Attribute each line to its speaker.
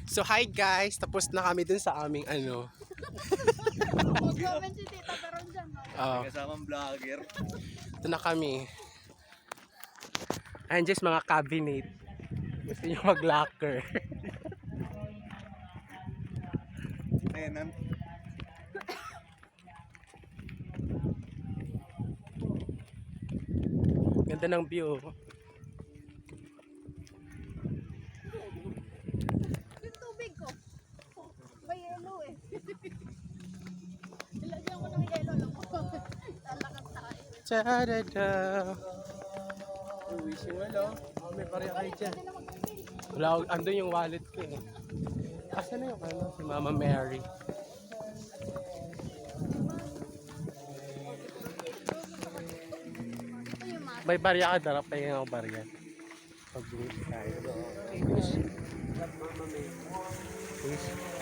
Speaker 1: So hi guys, tapos na kami dun sa aming ano.
Speaker 2: Comment si Tita Peron dyan.
Speaker 1: Oh,
Speaker 3: Kasamang vlogger.
Speaker 1: ito na kami. Ayan just mga cabinet. Gusto nyo mag-locker.
Speaker 3: Ayan,
Speaker 1: Ganda ng view.
Speaker 2: Yung tubig ko. May yellow eh. Ilagyan ko ng yellow lang po. Lalakad tayo.
Speaker 1: Tadada. Wishing well, oh. May pariya kayo dyan. Wala, andun yung wallet ko eh. Asan na yung ano, si Mama Mary?
Speaker 2: Ito yung mask.
Speaker 1: May barya ka, darap tayo ng barya. Pag-wish tayo. Wish. Mama Mary. Wish.